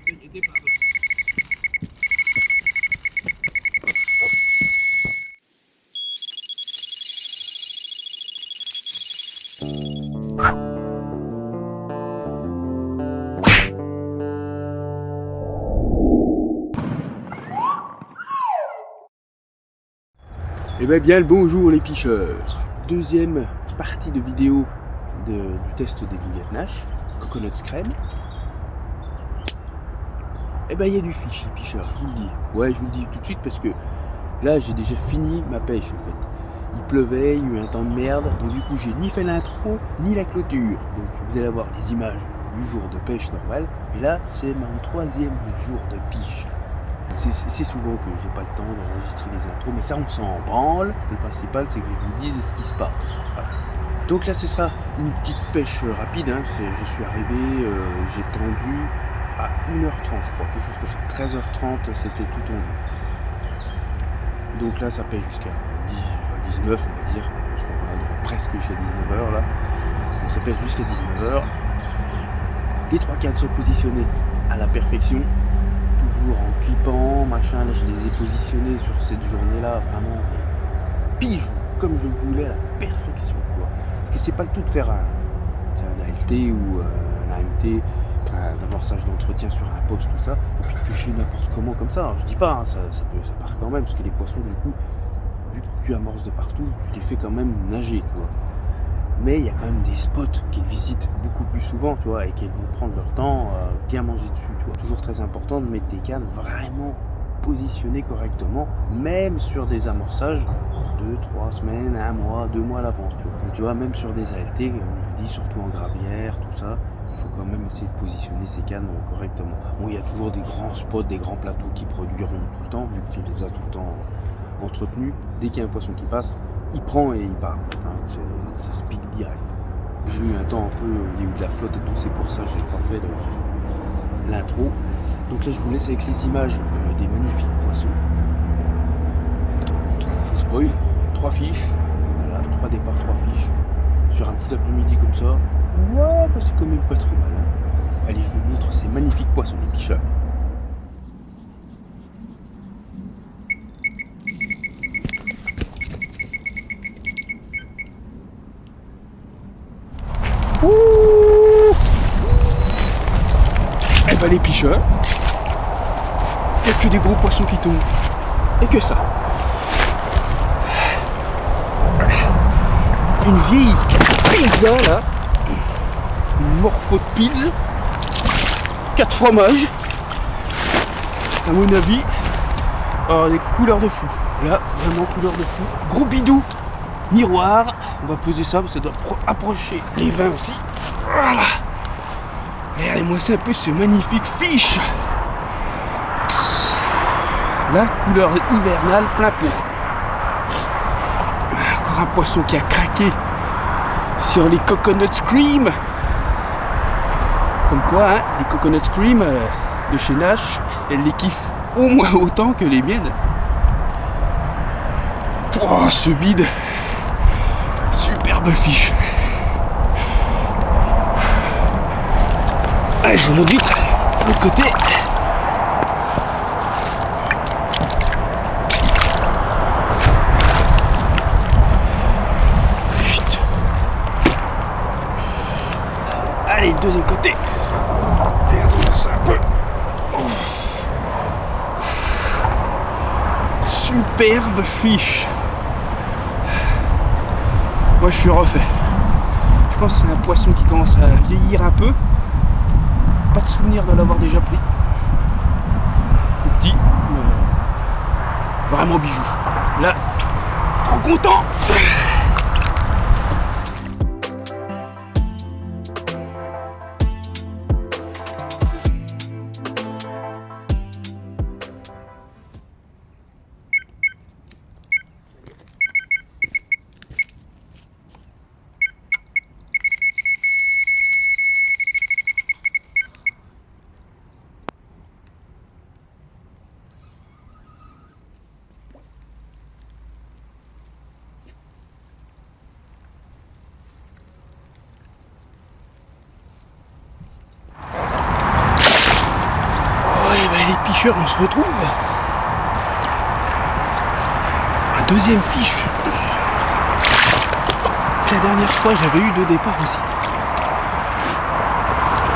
T'inquiète pas. Eh bien le bonjour les pêcheurs. Deuxième partie de vidéo du test des Vignette Nash, Coconut Crème. Eh ben il y a du fish les pêcheurs, je vous le dis. Ouais, je vous le dis tout de suite parce que là j'ai déjà fini ma pêche en fait. Il pleuvait, il y a eu un temps de merde, donc du coup j'ai ni fait l'intro ni la clôture. Donc vous allez avoir les images du jour de pêche normale. Et là c'est mon troisième jour de pêche. C'est souvent que j'ai pas le temps d'enregistrer les intros, mais ça on s'en branle. Le principal c'est que je vous dise ce qui se passe. Voilà. Donc là ce sera une petite pêche rapide, hein. Je suis arrivé, j'ai tendu à 1h30 je crois, quelque chose comme ça. 13h30 c'était tout tendu. Donc là ça pêche jusqu'à 19 on va dire. Je crois qu'on a presque jusqu'à 19h là. Donc ça pêche jusqu'à 19h. Les trois cadres sont positionnés à la perfection. Toujours en clipant, machin, là je les ai positionnés sur cette journée-là, vraiment pige, comme je voulais, à la perfection, quoi. Parce que c'est pas le tout de faire un ALT ou un AMT, un amorçage d'entretien sur un poste, tout ça, et puis pêcher n'importe comment comme ça. Alors, je dis pas, hein, ça part quand même, parce que les poissons, du coup, vu que tu amorces de partout, tu les fais quand même nager, tu vois. Mais il y a quand même des spots qu'ils visitent beaucoup plus souvent, tu vois, et qu'ils vont prendre leur temps à bien manger dessus, tu vois. Toujours très important de mettre des cannes vraiment positionnées correctement, même sur des amorçages 2, 3 semaines, 1 mois, 2 mois à l'avance, tu vois. Donc tu vois, même sur des ALT, comme je vous dis, surtout en gravière, tout ça, il faut quand même essayer de positionner ces cannes correctement. Bon, il y a toujours des grands spots, des granns plateaux qui produiront tout le temps, vu que tu les as tout le temps entretenus. Dès qu'il y a un poisson qui passe, il prend et il part. Hein, ça se pique direct. J'ai eu un temps un peu, il y a eu de la flotte et tout, c'est pour ça que j'ai pas fait l'intro. Donc là je vous laisse avec les images des magnifiques poissons. Je vous spoil, 3 fiches, voilà, 3 départs, 3 fiches, sur un petit après-midi comme ça. Ouais, bah c'est quand même pas trop mal. Hein. Allez, je vous montre ces magnifiques poissons, les picheurs. Ouh, eh ben les picheurs, il n'y a que des gros poissons qui tombent. Et que ça. Une vieille pizza là. Une morpho de pizza. 4 fromages. À mon avis. Alors, des couleurs de fou. Là, vraiment couleur de fou. Gros bidou. Miroir. On va poser ça, parce que ça doit approcher les vins aussi. Voilà. Regardez-moi ça un peu, ce magnifique fiche. Là, couleur hivernale, plein pot. Encore un poisson qui a craqué sur les Coconut Cream. Comme quoi, hein, les Coconut Cream de chez Nash, elles les kiffent au moins autant que les miennes. Oh, ce bide. Superbe fiche. Allez, je vous montre vite l'autre côté. Chut. Allez, le deuxième côté. Regardez-moi ça un peu. Oh. Superbe fiche. Moi je suis refait. Je pense que c'est un poisson qui commence à vieillir un peu. Pas de souvenir de l'avoir déjà pris. Tout petit, mais vraiment bijou. Là, trop content. Picheurs, on se retrouve. Un deuxième fiche. La dernière fois, j'avais eu 2 départs aussi.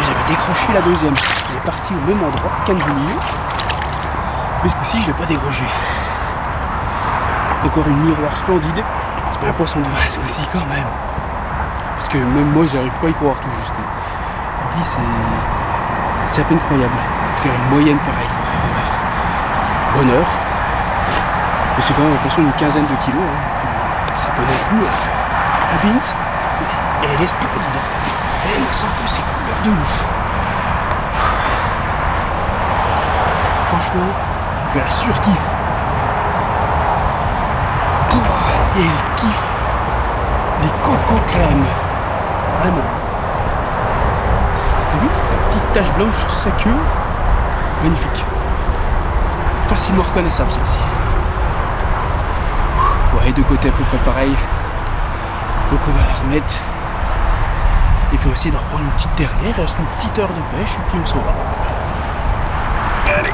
Et j'avais décroché la deuxième. Il est parti au même endroit, canne du milieu. Mais ce coup-ci, je ne l'ai pas décroché. Encore une miroir splendide. C'est pas un poisson de vin ce coup-ci quand même. Parce que même moi, j'arrive pas à y croire tout juste. 10, c'est à peine croyable. Faire une moyenne pareille. Enfin, bref. Bonheur. Mais c'est quand même un poisson d'une quinzaine de kilos. Hein. C'est pas non plus un bint. Et elle est splendide. Elle a un peu ses couleurs de ouf. Franchement, je la surkiffe. Et elle kiffe les coco crèmes. Vraiment. T'as vu la petite tache blanche sur sa queue? Magnifique. Facilement reconnaissable celle-ci. Ouais, de côté à peu près pareil. Donc on va la remettre. Et puis on va essayer de reprendre une petite dernière. Il reste une petite heure de pêche et puis on s'en va. Allez.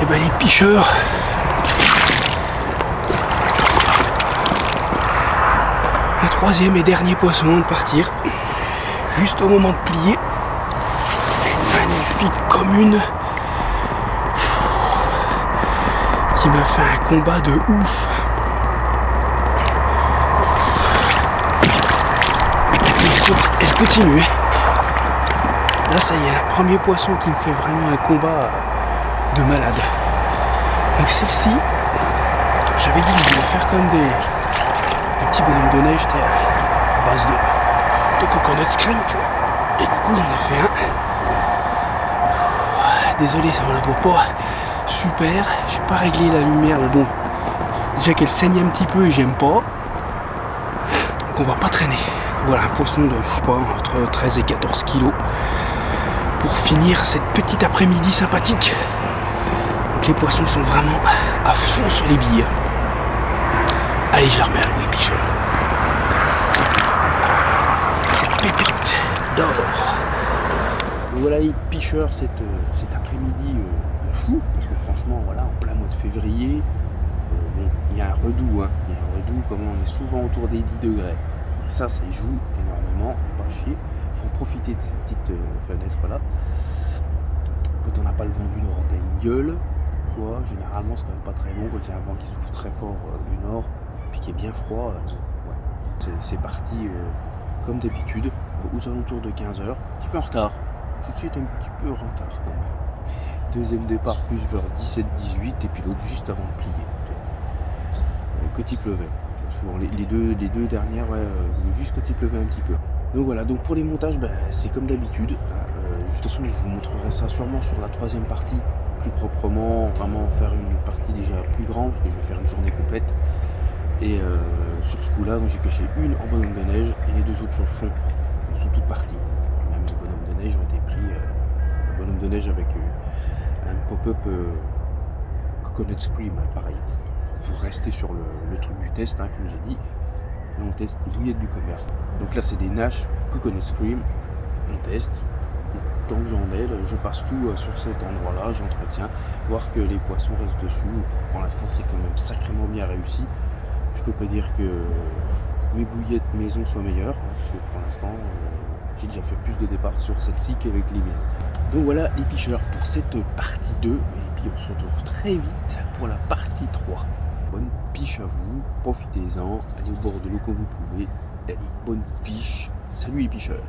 Et ben les picheurs, le troisième et dernier poisson avant de partir, juste au moment de plier, une magnifique commune qui m'a fait un combat de ouf. Elle continue. Là ça y est, un premier poisson qui me fait vraiment un combat de malade. Donc celle-ci, j'avais dit que je voulais faire comme des petits bonhommes de neige à base de coconut cream, tu vois. Et du coup j'en ai fait un. Désolé, on la voit pas super. J'ai pas réglé la lumière, mais bon. Déjà qu'elle saigne un petit peu et j'aime pas. Donc on va pas traîner. Voilà, un poisson de, je sais pas, entre 13 et 14 kilos. Pour finir cette petite après-midi sympathique. Donc les poissons sont vraiment à fond sur les billes. Allez, je la remets à l'eau, les picheurs. Cette pépite d'or. Donc voilà les picheurs, cet après-midi de fou. Parce que franchement, voilà, en plein mois de février, bon, il y a un redout. Hein. Il y a un redout, comme on est souvent autour des 10 degrés. Et ça joue énormément, pas chier. Il faut profiter de cette petite fenêtre là. Quand on n'a pas le vent du nord en pleine gueule, quoi, généralement c'est quand même pas très long quand il y a un vent qui souffle très fort du nord, puis qui est bien froid. Ouais. C'est parti comme d'habitude, aux alentours de 15h, un petit peu en retard. Tout de suite un petit peu en retard quand même. Deuxième départ plus vers 17-18 et puis l'autre juste avant de plier. Quand il pleuvait. Souvent les deux dernières, ouais, juste quand il pleuvait un petit peu. Donc voilà, donc pour les montages, c'est comme d'habitude. De toute façon, je vous montrerai ça sûrement sur la troisième partie, plus proprement, vraiment faire une partie déjà plus grande, parce que je vais faire une journée complète. Et sur ce coup-là, j'ai pêché une en bonhomme de neige et les 2 autres sur le fond sont toutes parties. Même les bonhommes de neige ont été pris, un bonhomme de neige avec un pop-up coconut scream, pareil. Pour rester sur le truc du test, hein, comme j'ai dit. Là, on teste les bouillettes du commerce. Donc là, c'est des Nash coconut scream. On teste. Tant que j'en ai, je passe tout sur cet endroit-là, j'entretiens, voir que les poissons restent dessus. Pour l'instant, c'est quand même sacrément bien réussi. Je peux pas dire que mes bouillettes maison soient meilleures, parce que pour l'instant, j'ai déjà fait plus de départs sur celle-ci qu'avec les miennes. Donc voilà les picheurs pour cette partie 2. Les puis on se retrouve très vite pour la partie 3. Bonne piche à vous, profitez-en, allez au bord de l'eau quand vous pouvez. Allez, bonne piche, salut les picheurs.